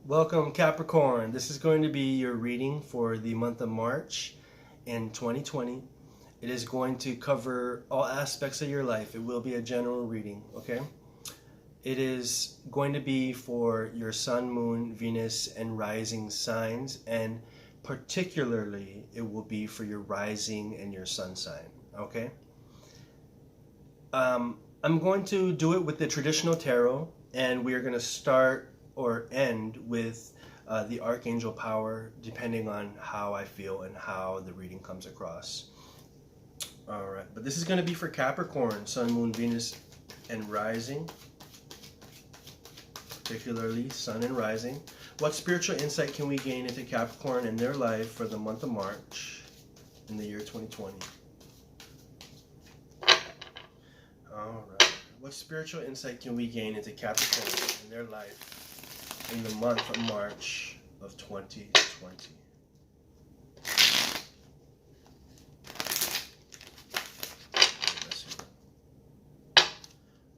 Welcome, Capricorn. This is going to be your reading for the month of March in 2020. It is going to cover all aspects of your life. It will be a general reading, okay? It is going to be for your sun, moon, Venus, and rising signs, and particularly it will be for your rising and your sun sign, okay? I'm going to do it with the traditional tarot, and we are going to start or end with the Archangel power, depending on how I feel and how the reading comes across. All right, but this is going to be for Capricorn, Sun, Moon, Venus, and Rising, particularly Sun and Rising. What spiritual insight can we gain into Capricorn and their life for the month of March in the year 2020? All right. What spiritual insight can we gain into Capricorn and their life in the month of March of 2020?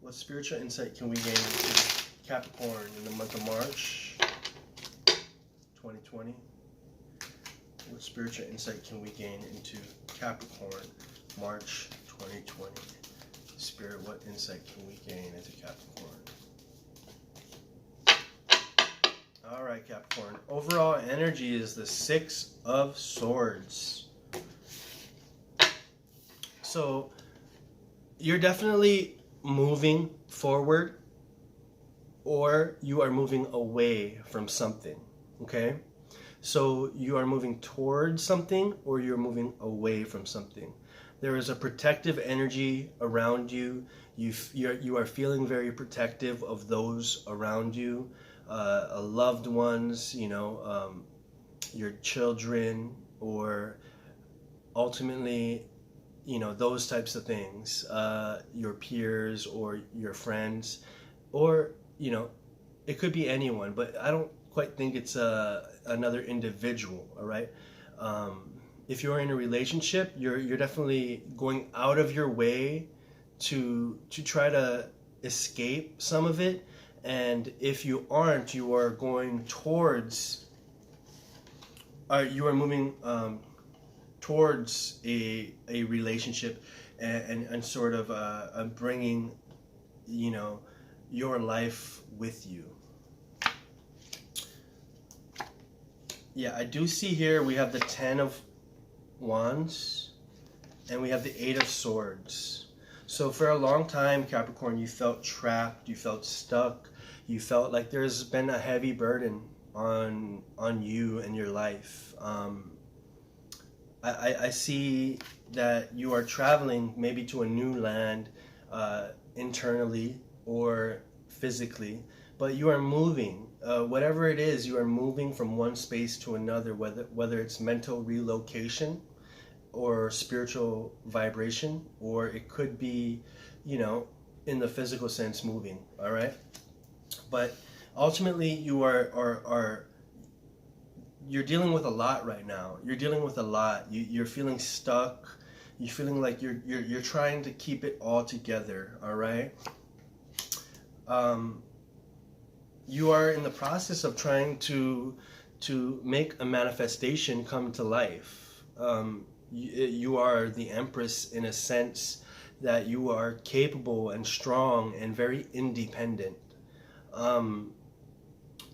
What spiritual insight can we gain into Capricorn in the month of March 2020? What spiritual insight can we gain into Capricorn March 2020? Spirit, what insight can we gain into Capricorn? All right, Capricorn. Overall energy is the Six of Swords. So you're definitely moving forward, or you are moving away from something, okay? So you are moving towards something, or you're moving away from something. There is a protective energy around you. You are feeling very protective of those around you, loved ones, your children, or ultimately, those types of things, your peers or your friends, or, it could be anyone, but I don't quite think it's another individual, all right? If you're in a relationship, you're definitely going out of your way to try to escape some of it. And if you aren't, you are going towards, you are moving towards a relationship, and sort of bringing, your life with you. Yeah, I do see here we have the Ten of Wands, and we have the Eight of Swords. So for a long time, Capricorn, you felt trapped, you felt stuck, you felt like there's been a heavy burden on you and your life. I see that you are traveling maybe to a new land, internally or physically, but you are moving. Whatever it is, you are moving from one space to another, whether it's mental relocation or spiritual vibration, or it could be, in the physical sense, moving, all right? But ultimately, you're dealing with a lot right now. You're dealing with a lot. You're feeling stuck. You're feeling like you're trying to keep it all together, all right? You are in the process of trying to make a manifestation come to life. You are the Empress in a sense that you are capable and strong and very independent.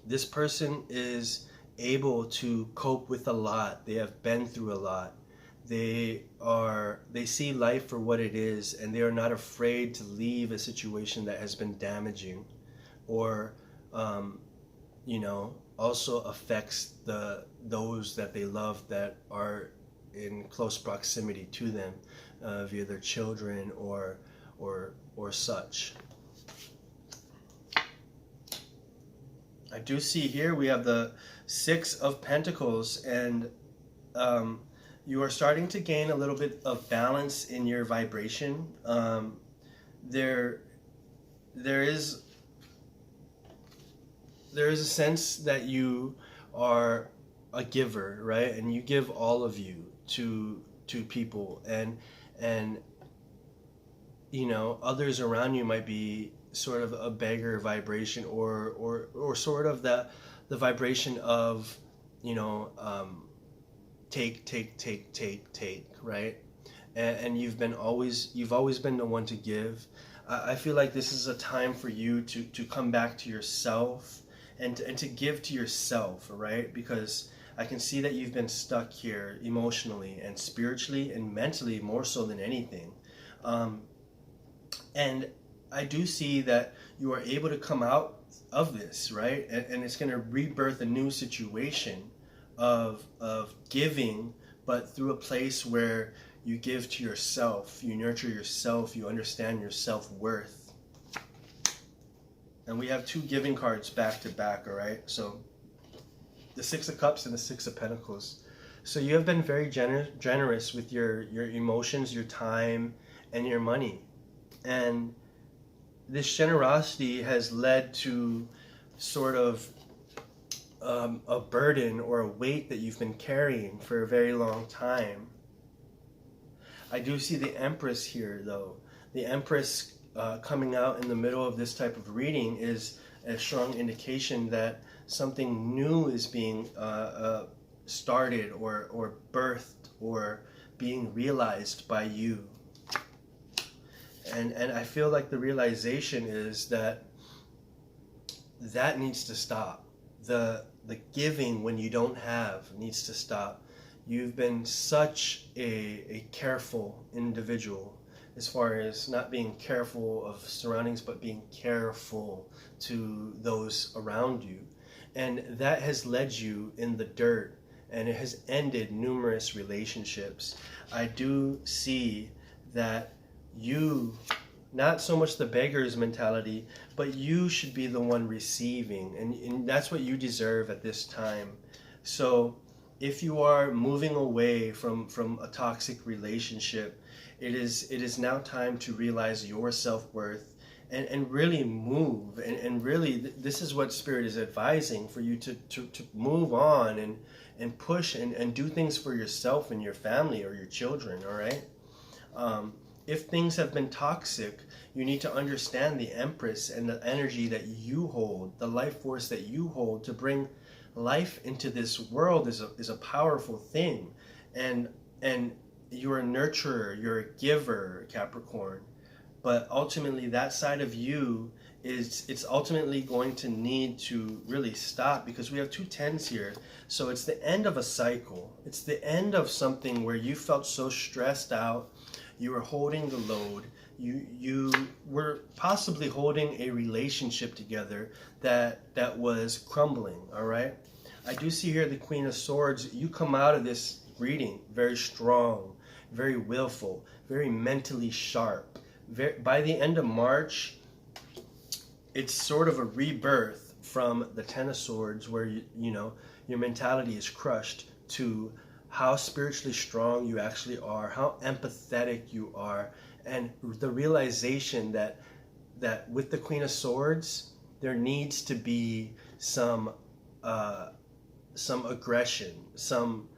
This person is able to cope with a lot. They have been through a lot. They see life for what it is, and they are not afraid to leave a situation that has been damaging, or also affects those that they love that are in close proximity to them, via their children or such. I do see here we have the Six of Pentacles, and you are starting to gain a little bit of balance in your vibration. There is a sense that you are a giver, right? And you give all of you to people, and others around you might be sort of a beggar vibration, or sort of the vibration of, take, right? And you've always been the one to give. I feel like this is a time for you to come back to yourself and to give to yourself, right? Because I can see that you've been stuck here emotionally and spiritually and mentally more so than anything. And I do see that you are able to come out of this, right? And it's going to rebirth a new situation of giving, but through a place where you give to yourself, you nurture yourself, you understand your self-worth. And we have 2 giving cards back to back, all right? So the 6 of Cups and the 6 of Pentacles. So you have been very generous with your emotions, your time, and your money. And this generosity has led to sort of a burden or a weight that you've been carrying for a very long time. I do see the Empress here, though. The Empress coming out in the middle of this type of reading is a strong indication that something new is being started or birthed or being realized by you. And I feel like the realization is that needs to stop. The giving when you don't have needs to stop. You've been such a careful individual as far as not being careful of surroundings, but being careful to those around you. And that has led you in the dirt, and it has ended numerous relationships. I do see that you, not so much the beggar's mentality, but you should be the one receiving, and that's what you deserve at this time. So if you are moving away from a toxic relationship, it is now time to realize your self-worth and really move, and really this is what Spirit is advising for you to move on and push and do things for yourself and your family or your children, all right? If things have been toxic, you need to understand the Empress and the energy that you hold, the life force that you hold to bring life into this world is a powerful thing. And you're a nurturer, you're a giver, Capricorn. But ultimately that side of you it's ultimately going to need to really stop, because we have 2 tens here. So it's the end of a cycle. It's the end of something where you felt so stressed out. You were holding the load. You were possibly holding a relationship together that was crumbling, all right? I do see here the Queen of Swords. You come out of this reading very strong, very willful, very mentally sharp. By the end of March, it's sort of a rebirth from the Ten of Swords, where your mentality is crushed, to how spiritually strong you actually are, how empathetic you are, and the realization that with the Queen of Swords, there needs to be some aggression, some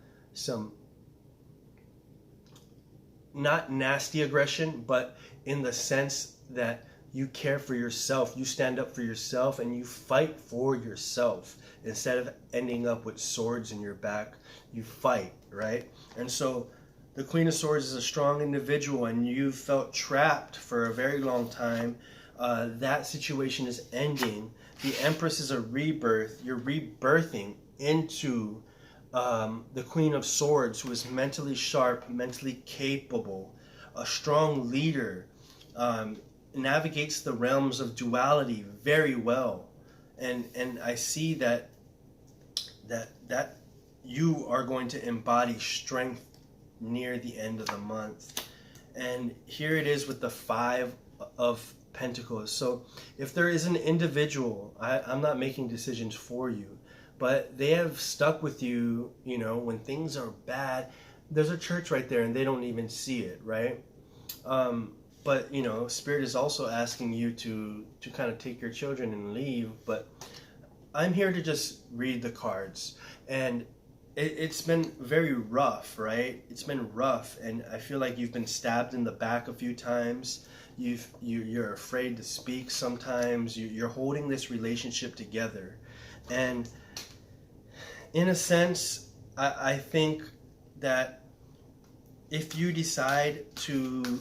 not nasty aggression, but in the sense that you care for yourself, you stand up for yourself, and you fight for yourself. Instead of ending up with swords in your back, you fight, right? And so the Queen of Swords is a strong individual, and you felt trapped for a very long time. That situation is ending. The Empress is a rebirth. You're rebirthing into the Queen of Swords, who is mentally sharp, mentally capable, a strong leader, navigates the realms of duality very well. And I see that you are going to embody strength near the end of the month. And here it is with the 5 of Pentacles. So if there is an individual, I'm not making decisions for you, but they have stuck with you, when things are bad. There's a church right there and they don't even see it, right? But Spirit is also asking you to kind of take your children and leave. But I'm here to just read the cards, and it's been very rough, right? It's been rough, and I feel like you've been stabbed in the back a few times. You're afraid to speak sometimes. You're holding this relationship together, and in a sense, I think that if you decide to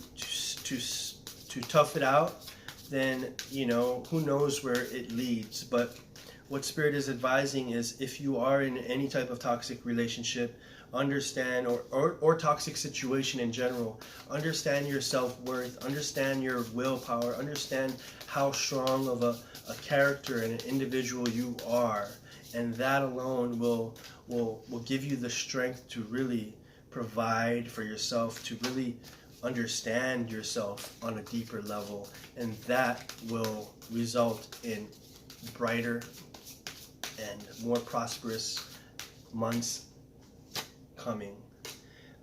tough it out, then, you know, who knows where it leads. But what Spirit is advising is, if you are in any type of toxic relationship, understand, or toxic situation in general, understand your self-worth, understand your willpower, understand how strong of a character and an individual you are, and that alone will give you the strength to really provide for yourself, to really understand yourself on a deeper level, and that will result in brighter and more prosperous months coming.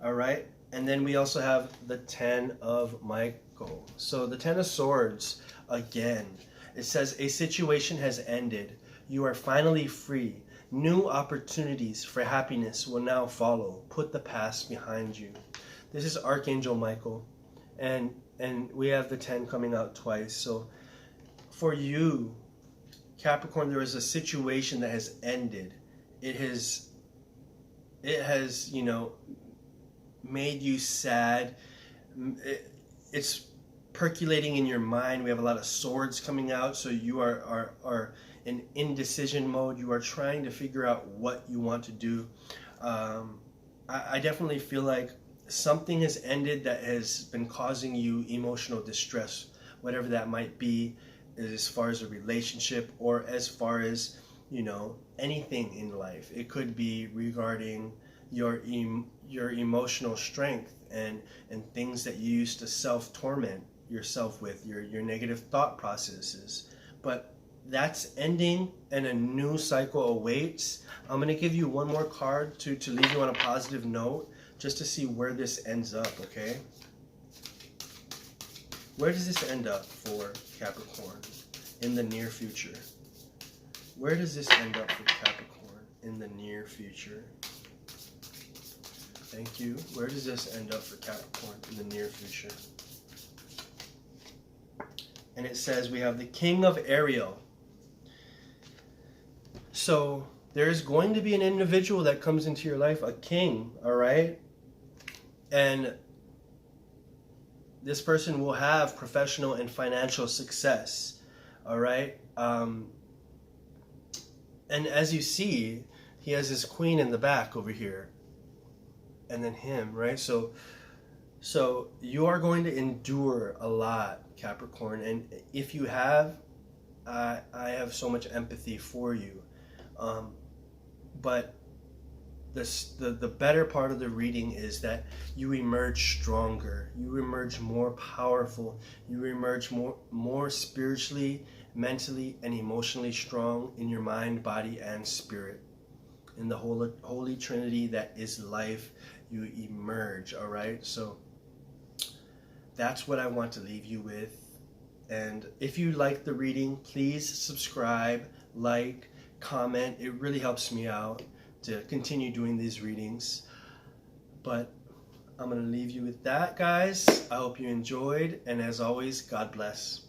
All right, and then we also have the 10 of Michael. So the 10 of Swords, again, it says a situation has ended. You are finally free. New opportunities for happiness will now follow. Put the past behind you. This is Archangel Michael, and we have the 10 coming out twice. So for you, Capricorn, there is a situation that has ended. It has, you know, made you sad. It's percolating in your mind. We have a lot of swords coming out, so you are in indecision mode. You are trying to figure out what you want to do. I definitely feel like something has ended that has been causing you emotional distress, whatever that might be, as far as a relationship or as far as, you know, anything in life. It could be regarding your emotional strength and things that you used to self-torment yourself with, your negative thought processes. But that's ending and a new cycle awaits. I'm going to give you one more card to leave you on a positive note, just to see where this ends up, okay? Where does this end up for Capricorn in the near future? Where does this end up for Capricorn in the near future? Thank you. Where does this end up for Capricorn in the near future? And it says we have the King of Ariel. So there's going to be an individual that comes into your life, a king, all right? And this person will have professional and financial success, all right? And as you see, he has his queen in the back over here, and then him, right? So you are going to endure a lot, Capricorn. And if you have, I have so much empathy for you. But the better part of the reading is that you emerge stronger, you emerge more powerful, you emerge more spiritually, mentally, and emotionally strong in your mind, body, and spirit. In the Holy Trinity that is life, you emerge, all right? So that's what I want to leave you with. And if you like the reading, please subscribe, like, comment. It really helps me out to continue doing these readings. But I'm going to leave you with that, guys. I hope you enjoyed, and as always, God bless.